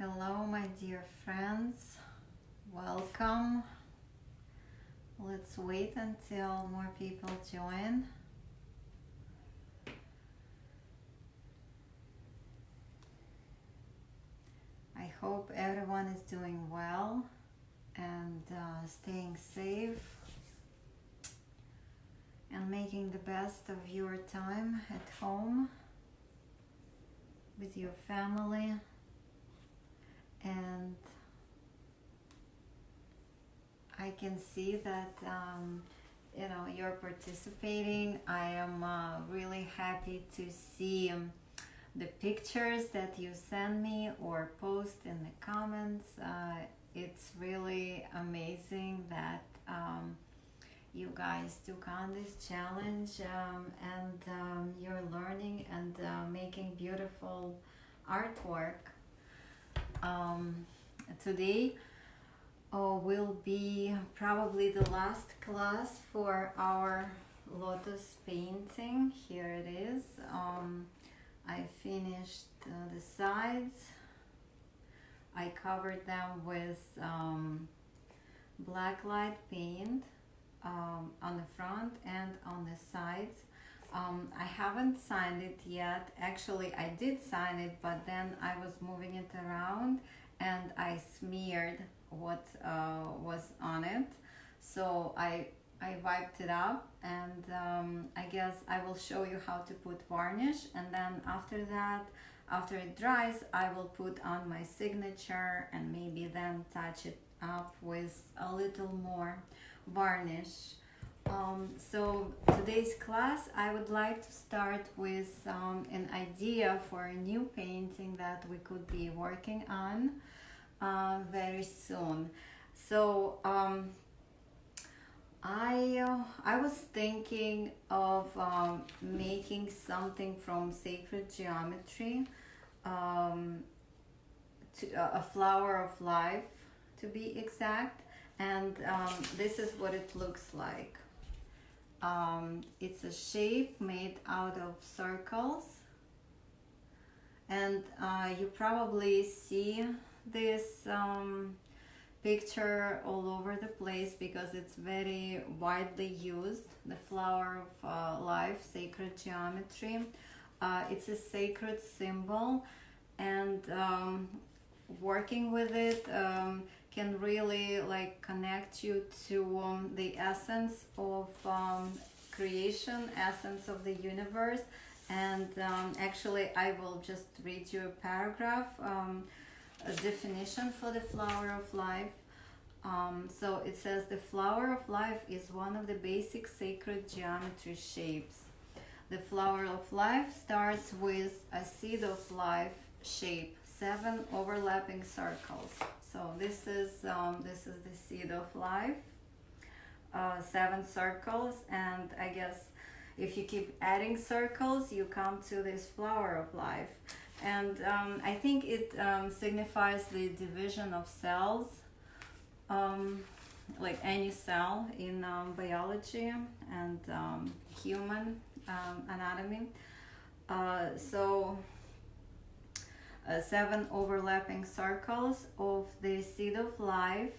Hello, my dear friends. Welcome. Let's wait until more people join. I hope everyone is doing well and staying safe and making the best of your time at home with your family. And I can see that you're participating. I am really happy to see the pictures that you send me or post in the comments. It's really amazing that you guys took on this challenge and you're learning and making beautiful artwork. Today will be probably the last class for our lotus painting. Here it is. I finished the sides. I covered them with black light paint on the front and on the sides. I haven't signed it yet. Actually, I did sign it, but then I was moving it around and I smeared what was on it. So I wiped it up, and I guess I will show you how to put varnish, and then after that, after it dries, I will put on my signature and maybe then touch it up with a little more varnish. So today's class, I would like to start with an idea for a new painting that we could be working on very soon. So I was thinking of making something from sacred geometry, a flower of life to be exact, and this is what it looks like. It's a shape made out of circles, and you probably see this picture all over the place because it's very widely used. The flower of life, sacred geometry. It's a sacred symbol, and working with it can really connect you to the essence of creation, essence of the universe. And actually I will just read you a paragraph, a definition for the flower of life. So it says, the flower of life is one of the basic sacred geometry shapes. The flower of life starts with a seed of life shape, 7 overlapping circles. So this is the seed of life, 7 circles, and I guess if you keep adding circles, you come to this flower of life. And I think it signifies the division of cells, like any cell in biology and human anatomy. So 7 overlapping circles of the seed of life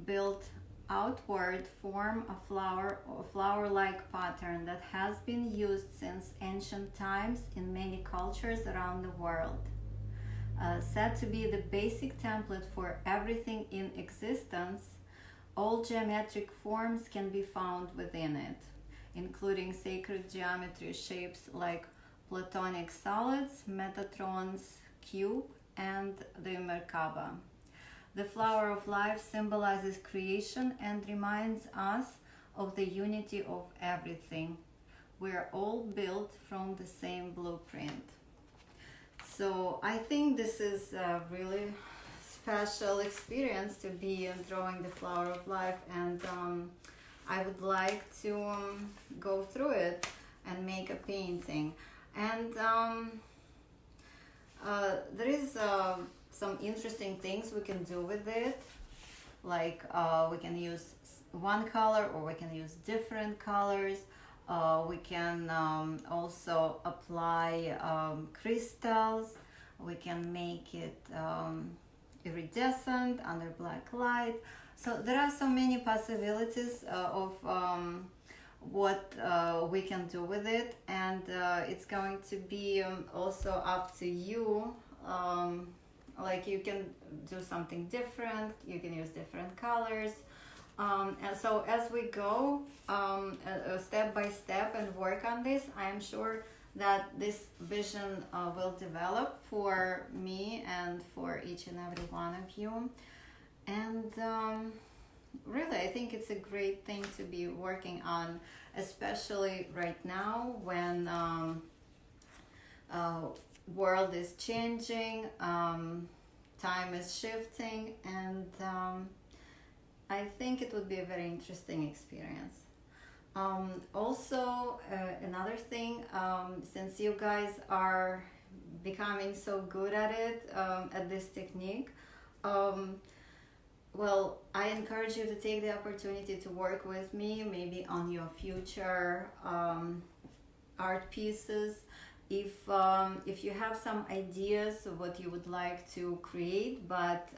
built outward form a flower-like pattern that has been used since ancient times in many cultures around the world. Said to be the basic template for everything in existence, all geometric forms can be found within it, including sacred geometry shapes like Platonic solids, Metatrons, cube, and the Merkaba. The flower of life symbolizes creation and reminds us of the unity of everything. We are all built from the same blueprint. So I think this is a really special experience to be drawing the flower of life, and I would like to go through it and make a painting. And there is some interesting things we can do with it, like we can use one color or we can use different colors. We can also apply crystals. We can make it iridescent under black light. So there are so many possibilities of what we can do with it, and it's going to be also up to you. Like you can do something different, you can use different colors, and so as we go step by step and work on this, I am sure that this vision will develop for me and for each and every one of you. And really, I think it's a great thing to be working on, especially right now when world is changing, time is shifting, and I think it would be a very interesting experience. Also, another thing, since you guys are becoming so good at it, at this technique, well, I encourage you to take the opportunity to work with me, maybe on your future art pieces. If you have some ideas of what you would like to create, but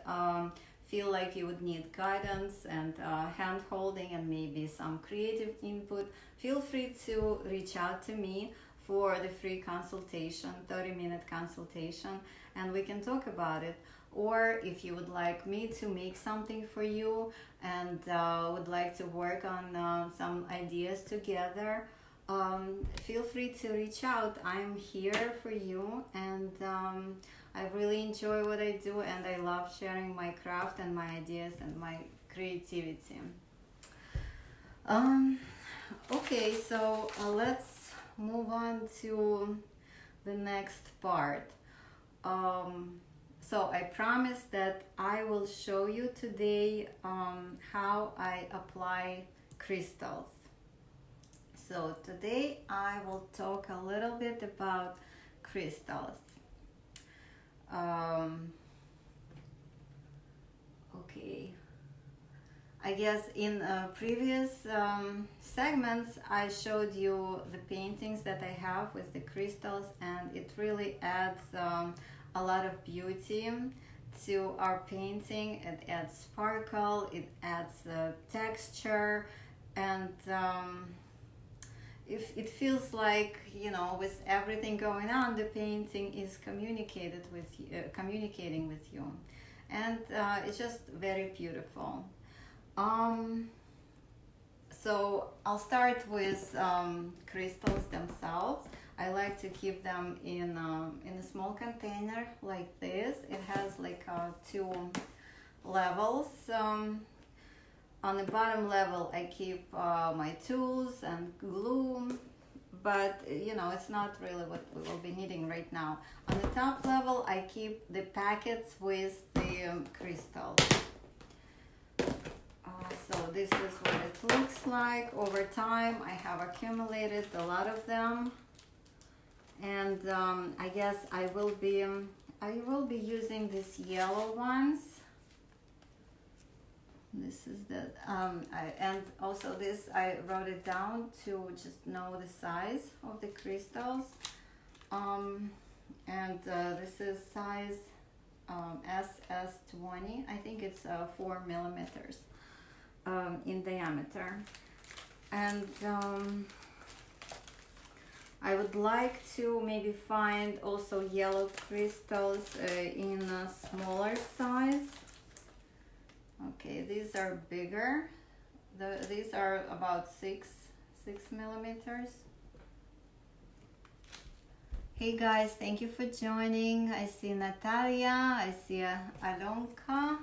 feel like you would need guidance and hand holding and maybe some creative input, feel free to reach out to me for the free consultation, 30-minute consultation, and we can talk about it. Or if you would like me to make something for you and would like to work on some ideas together, feel free to reach out. I'm here for you, and I really enjoy what I do, and I love sharing my craft and my ideas and my creativity. Okay, so let's move on to the next part. So I promise that I will show you today how I apply crystals. So today I will talk a little bit about crystals. Okay, I guess in previous segments I showed you the paintings that I have with the crystals, and it really adds a lot of beauty to our painting. It adds sparkle, it adds texture, and if it feels like, you know, with everything going on, the painting is communicating with you, and it's just very beautiful. So I'll start with crystals themselves. I like to keep them in a small container like this. It has like 2 levels. On the bottom level I keep my tools and glue, but you know, it's not really what we will be needing right now. On the top level I keep the packets with the crystals. So this is what it looks like. Over time I have accumulated a lot of them, and I guess I will be using these yellow ones. This is the and also this I wrote it down to just know the size of the crystals, and this is size SS20. I think it's 4 millimeters in diameter, and I would like to maybe find also yellow crystals in a smaller size. Okay, these are bigger. These are about 6 millimeters. Hey guys, thank you for joining. I see Natalia, I see Alonka,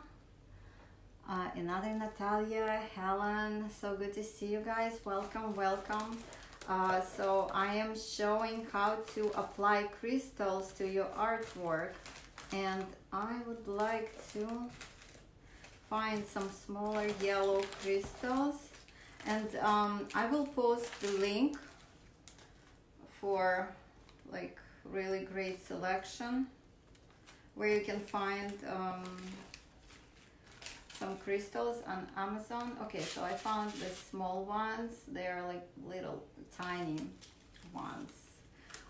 another Natalia, Helen. So good to see you guys. Welcome. So I am showing how to apply crystals to your artwork, and I would like to find some smaller yellow crystals, and I will post the link for like really great selection where you can find some crystals on Amazon. Okay, so I found the small ones. They are like little tiny ones.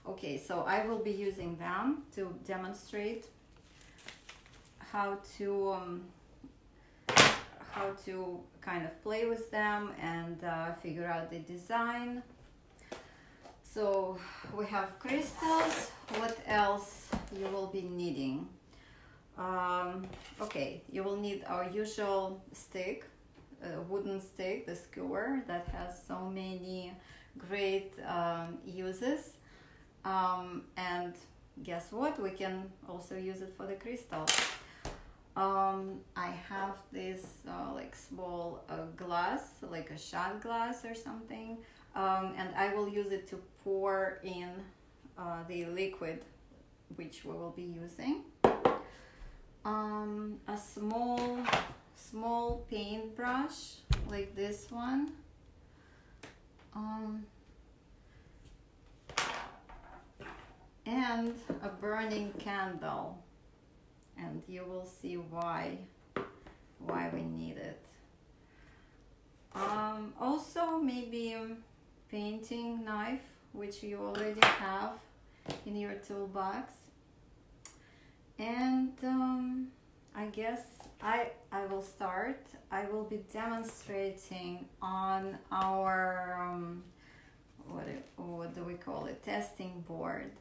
Okay, so I will be using them to demonstrate how to kind of play with them and figure out the design. So we have crystals. What else you will be needing? Okay, you will need our usual stick, a wooden stick, the skewer that has so many great uses. And guess what? We can also use it for the crystals. I have this like small glass, like a shot glass or something, and I will use it to pour in the liquid which we will be using. A small paintbrush like this one. And a burning candle, and you will see why we need it. Also maybe a painting knife, which you already have in your toolbox. And I guess I will start. I will be demonstrating on our what do we call it, testing board.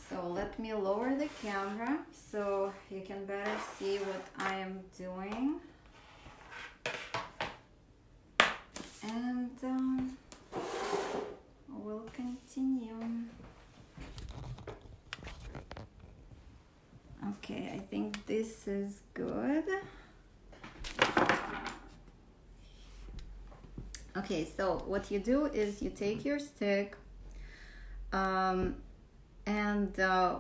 So let me lower the camera so you can better see what I am doing. And we'll continue. Okay, I think this is good. Okay, so what you do is you take your stick, and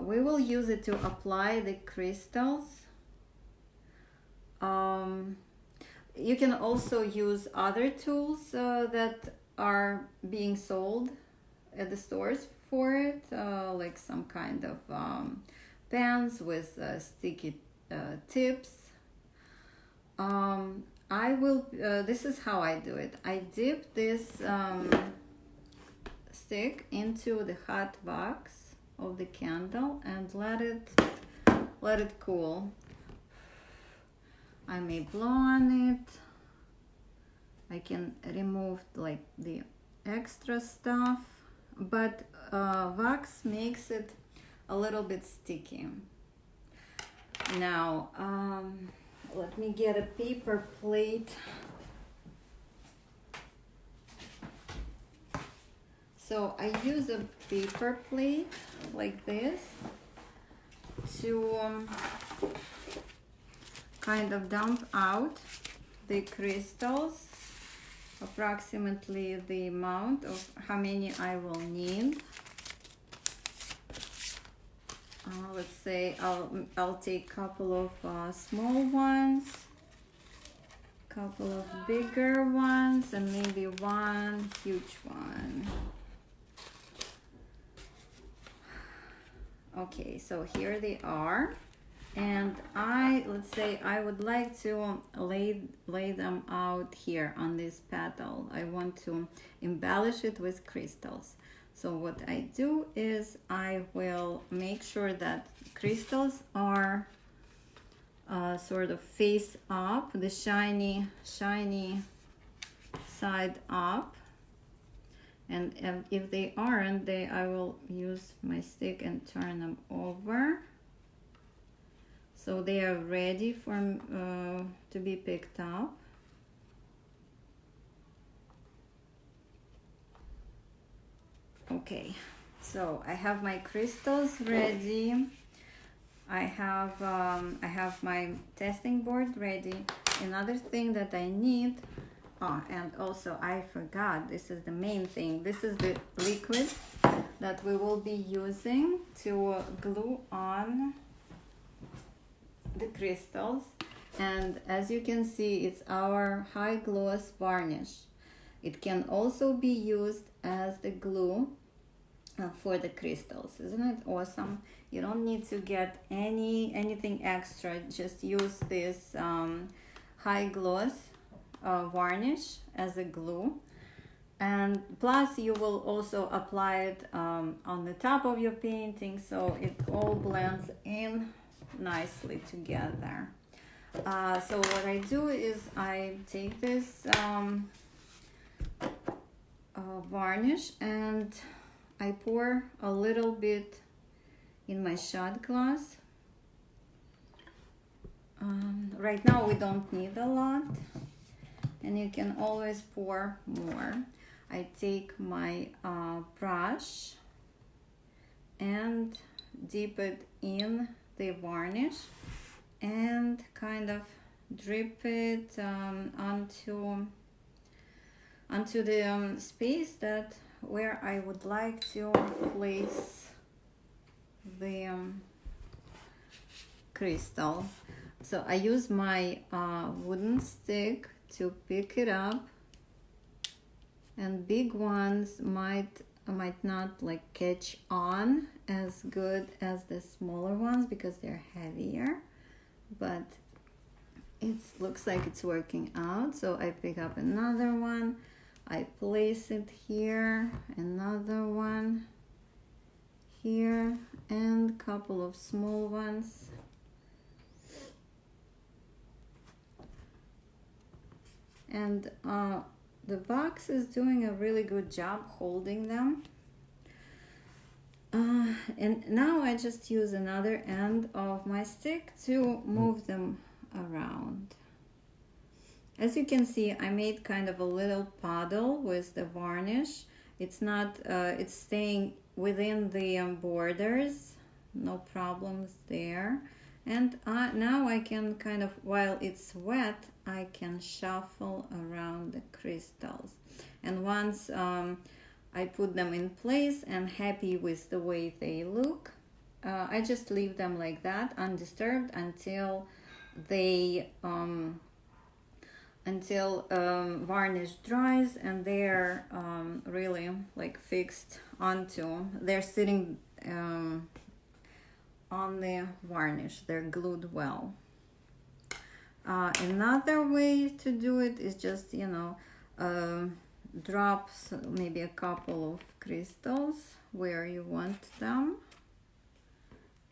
we will use it to apply the crystals. You can also use other tools that are being sold at the stores for it, like some kind of pens with sticky tips. I will, this is how I do it. I dip this stick into the hot wax of the candle and let it cool. I may blow on it. I can remove like the extra stuff, but wax makes it a little bit sticky. Now let me get a paper plate. So I use a paper plate like this to kind of dump out the crystals, approximately the amount of how many I will need. Let's say I'll take a couple of small ones, couple of bigger ones, and maybe one huge one. Okay, so here they are, and let's say I would like to lay them out here on this petal. I want to embellish it with crystals. So what I do is I will make sure that crystals are sort of face up, the shiny side up. And if they aren't, I will use my stick and turn them over. So they are ready for to be picked up. Okay, so I have my crystals ready. I have my testing board ready. Another thing that I need, and also I forgot, this is the main thing. This is the liquid that we will be using to glue on the crystals. And as you can see, it's our high gloss varnish. It can also be used as the glue for the crystals. Isn't it awesome? You don't need to get anything extra. Just use this high gloss varnish as a glue, And plus you will also apply it on the top of your painting, so it all blends in nicely together. So what I do is I take this varnish and I pour a little bit in my shot glass. Right now we don't need a lot, and you can always pour more. I take my brush and dip it in the varnish and kind of drip it onto the space that where I would like to place the crystal. So I use my wooden stick to pick it up, and big ones might not like catch on as good as the smaller ones because they're heavier, but it looks like it's working out. So I pick up another one, I place it here, another one here, and a couple of small ones. And the box is doing a really good job holding them. And now I just use another end of my stick to move them around. As you can see, I made kind of a little puddle with the varnish. It's not, it's staying within the borders, no problems there. And now I can kind of, while it's wet, I can shuffle around the crystals. And once I put them in place and happy with the way they look, I just leave them like that, undisturbed, until they varnish dries and they're really like fixed onto, they're sitting on the varnish, they're glued well. Another way to do it is just, you know, drop maybe a couple of crystals where you want them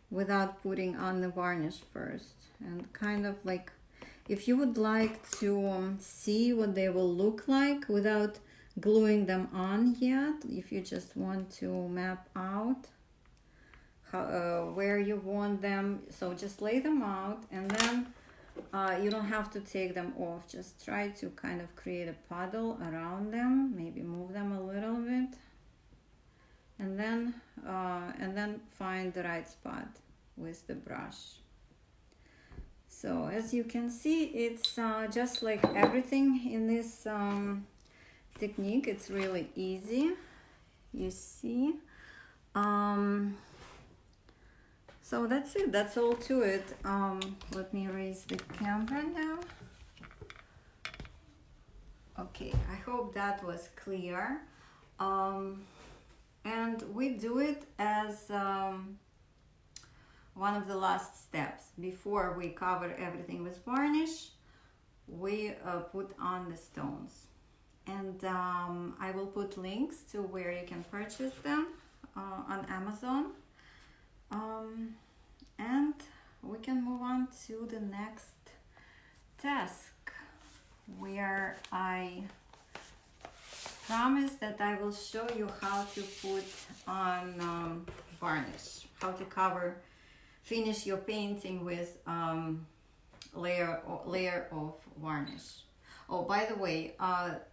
without putting on the varnish first, and kind of like, if you would like to see what they will look like without gluing them on yet, if you just want to map out how, where you want them, so just lay them out, and then you don't have to take them off. Just try to kind of create a puddle around them, maybe move them a little bit, and then find the right spot with the brush. So as you can see, it's just like everything in this technique, it's really easy, you see. So that's it, that's all to it. Let me raise the camera now. Okay, I hope that was clear. And we do it as one of the last steps. Before we cover everything with varnish, we put on the stones. And I will put links to where you can purchase them on Amazon. And we can move on to the next task, where I promise that I will show you how to put on varnish, how to finish your painting with layer of varnish. Oh, by the way,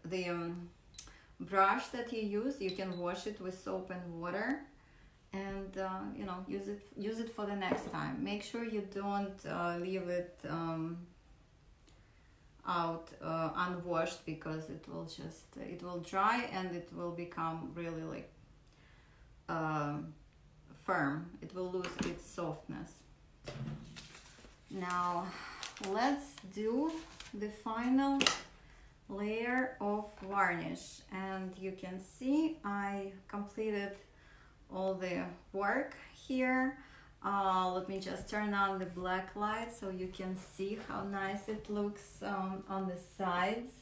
the brush that you use, you can wash it with soap and water, and you know, use it for the next time. Make sure you don't leave it out unwashed, because it will dry and it will become really like firm. It will lose its softness. Now let's do the final layer of varnish, and you can see I completed all the work here. Let me just turn on the black light so you can see how nice it looks on the sides.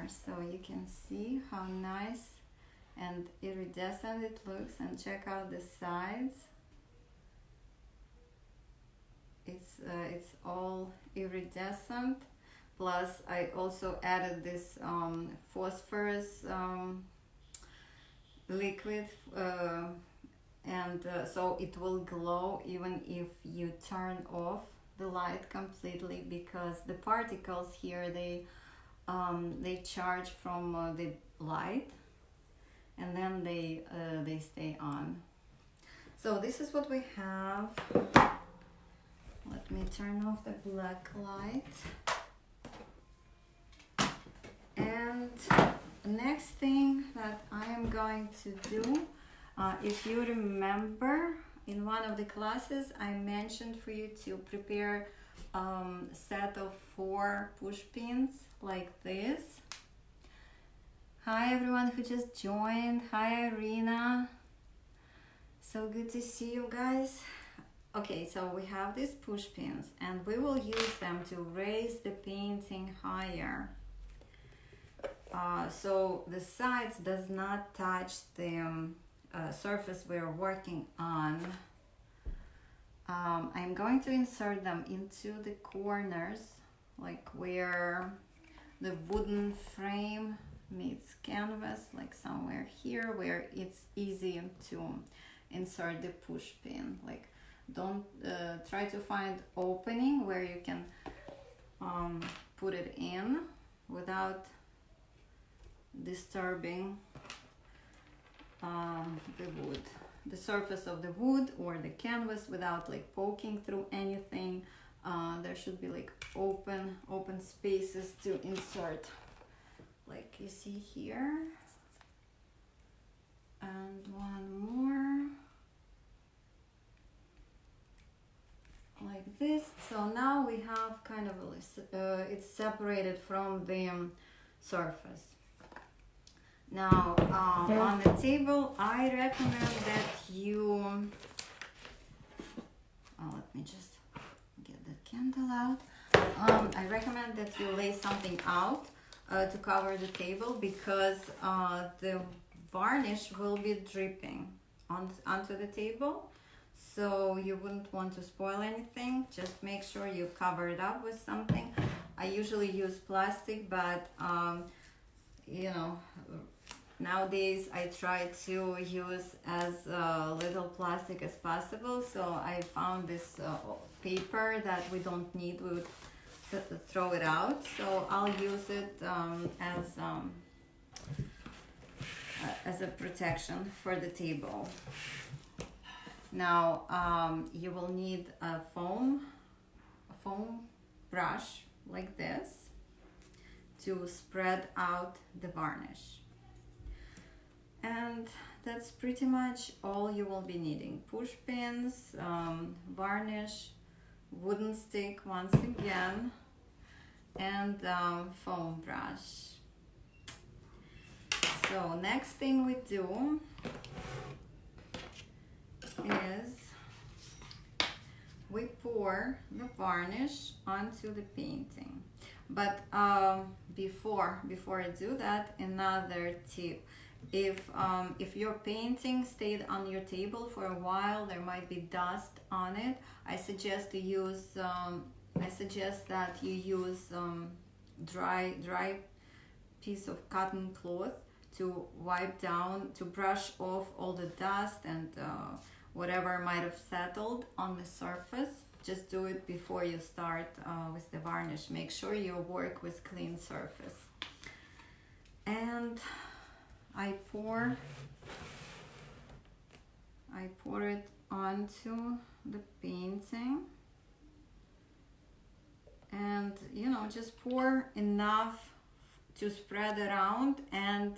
so you can see how nice and iridescent it looks, and check out the sides. It's all iridescent, plus I also added this phosphorus liquid, and so it will glow even if you turn off the light completely, because the particles here, they charge from the light, and then they stay on. So this is what we have. Let me turn off the black light. And next thing that I am going to do, if you remember, in one of the classes I mentioned for you to prepare a set of 4 push pins like this. Hi everyone who just joined. Hi Irina. So good to see you guys. Okay, so we have these push pins and we will use them to raise the painting higher. So the sides does not touch the surface we're working on. I'm going to insert them into the corners, like where the wooden frame meets canvas, like somewhere here where it's easy to insert the push pin. Like, don't try to find opening where you can put it in without disturbing the surface of the wood or the canvas, without like poking through anything. There should be like open spaces to insert, like you see here, and one more like this. So now we have kind of it's separated from the surface. Now on the table I recommend that you let me just get the candle out. I recommend that you lay something out to cover the table, because the varnish will be dripping onto the table. So you wouldn't want to spoil anything. Just make sure you cover it up with something. I usually use plastic, but you know, nowadays I try to use as little plastic as possible. So I found this paper that we don't need. We would throw it out. So I'll use it as a protection for the table. Now you will need a foam brush like this to spread out the varnish. And that's pretty much all you will be needing. Push pins, varnish, wooden stick once again, and foam brush. So next thing we do is we pour the varnish onto the painting. But before I do that, another tip. If your painting stayed on your table for a while, there might be dust on it. I suggest that you use dry piece of cotton cloth to wipe down, to brush off all the dust and whatever might have settled on the surface. Just do it before you start with the varnish. Make sure you work with clean surface. And I pour it onto the painting, and you know, just pour enough to spread around, and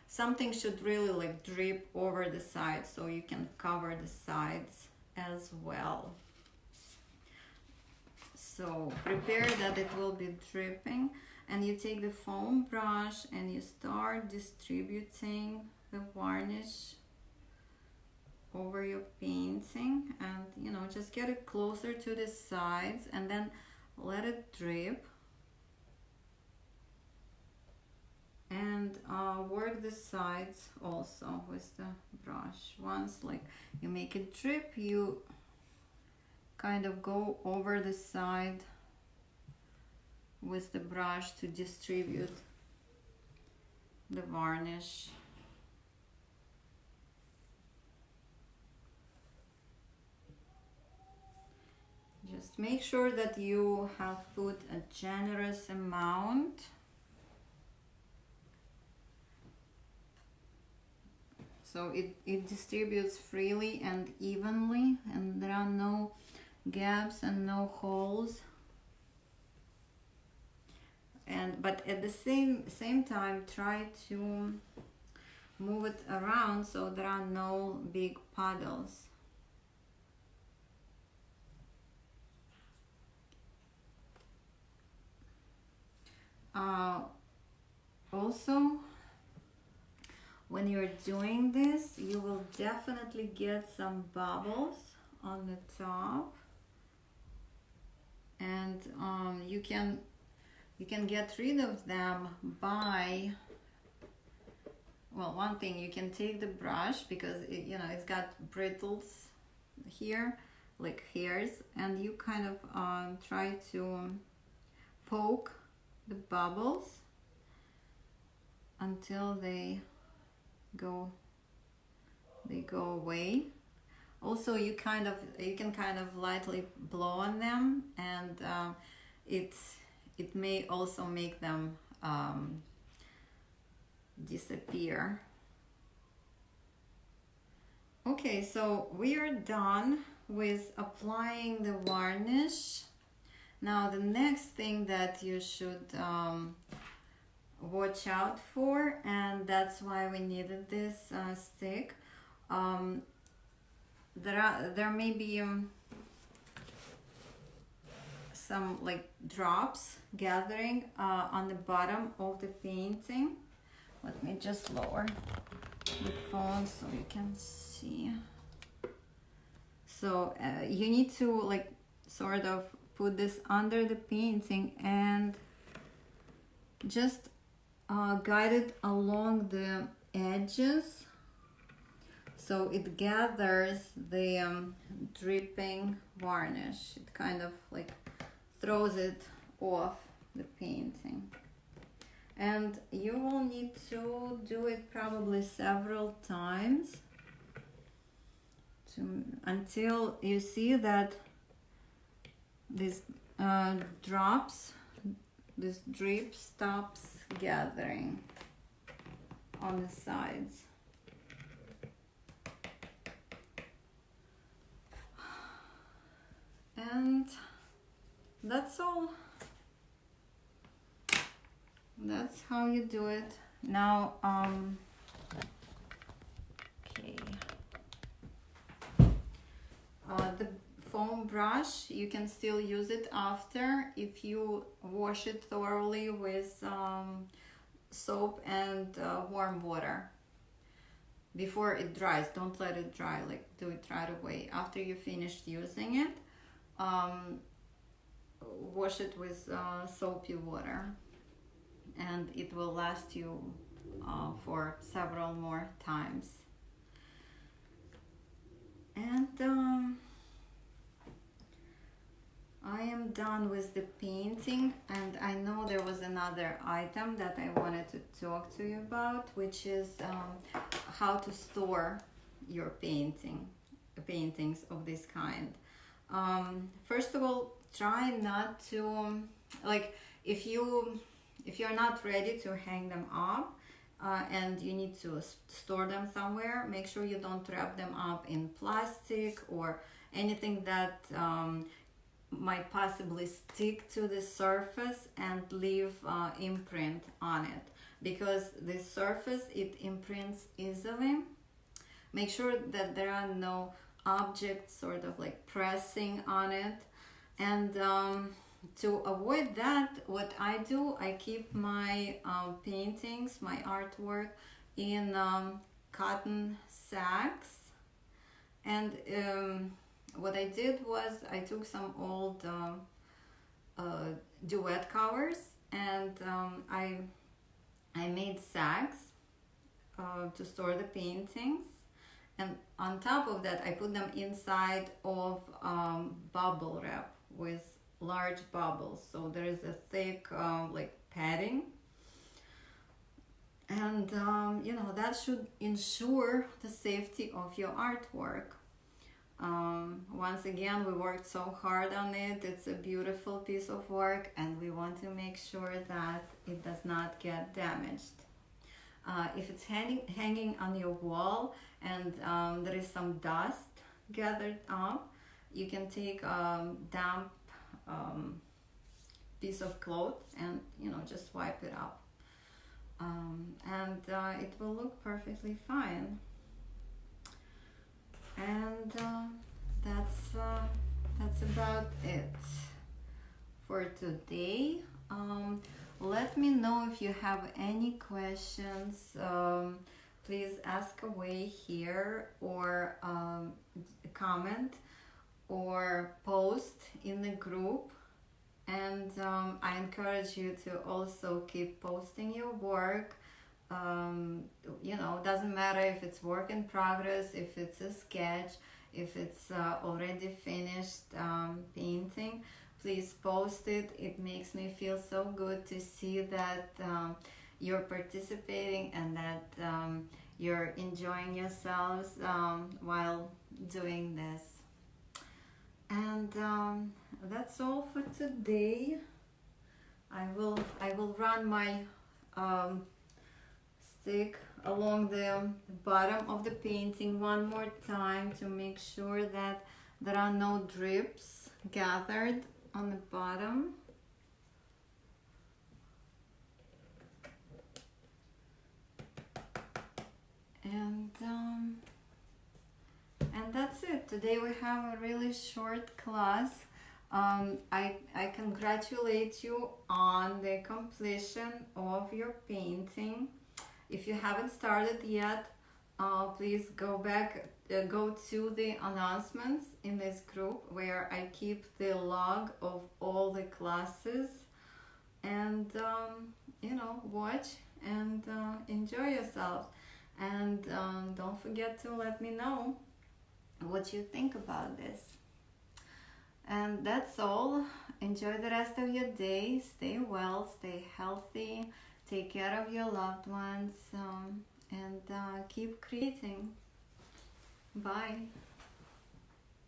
something should really like drip over the sides, so you can cover the sides as well. So prepare that it will be dripping, and you take the foam brush and you start distributing the varnish over your painting, and you know, just get it closer to the sides and then let it drip. work the sides also with the brush. Once like you make it drip, you kind of go over the side with the brush to distribute the varnish. Just make sure that you have put a generous amount. So it distributes freely and evenly, and there are no gaps and no holes. But at the same time, try to move it around so there are no big puddles. Also, when you're doing this, you will definitely get some bubbles on the top, and you can get rid of them by, well, one thing, you can take the brush, because it's got brittles here, like hairs, and you kind of try to poke the bubbles until they go away. Also, you can kind of lightly blow on them, and it may also make them disappear. Okay, so we are done with applying the varnish. Now the next thing that you should watch out for, and that's why we needed this stick, there may be some like drops gathering on the bottom of the painting. Let me just lower the phone so you can see. So you need to like sort of put this under the painting and just guide it along the edges so it gathers the dripping varnish. It kind of like throws it off the painting, and you will need to do it probably several times until you see that this drip stops gathering on the sides. And that's all. That's how you do it. Now, okay. The foam brush, you can still use it after if you wash it thoroughly with soap and warm water before it dries. Don't let it dry, like do it right away. After you finished using it, wash it with soapy water, and it will last you for several more times. And I am done with the painting, and I know there was another item that I wanted to talk to you about, which is how to store your paintings of this kind. First of all, try not to, like, if you're not ready to hang them up and you need to store them somewhere, make sure you don't wrap them up in plastic or anything that might possibly stick to the surface and leave imprint on it, because this surface, it imprints easily. Make sure that there are no objects sort of like pressing on it, and to avoid that, what I do, I keep my paintings, my artwork in cotton sacks. And what I did was I took some old duet covers, and I made sacks to store the paintings, and on top of that I put them inside of bubble wrap with large bubbles, so there is a thick like padding, and you know, that should ensure the safety of your artwork. Once again, we worked so hard on it. It's a beautiful piece of work, and we want to make sure that it does not get damaged. If it's hanging on your wall and there is some dust gathered up, you can take a damp piece of cloth and, you know, just wipe it up. And it will look perfectly fine. And that's about it for today. Let me know if you have any questions. Please ask away here, or comment or post in the group. And I encourage you to also keep posting your work. You know, doesn't matter if it's work in progress, if it's a sketch, if it's already finished painting. Please post it. It makes me feel so good to see that you're participating and that you're enjoying yourselves while doing this. And that's all for today. I will run my stick along the bottom of the painting one more time to make sure that there are no drips gathered on the bottom. And that's it. Today we have a really short class. I congratulate you on the completion of your painting. If you haven't started yet, please go to the announcements in this group where I keep the log of all the classes, and you know, watch and enjoy yourself. And don't forget to let me know what you think about this. And that's all. Enjoy the rest of your day. Stay well, stay healthy, take care of your loved ones, and keep creating. Bye.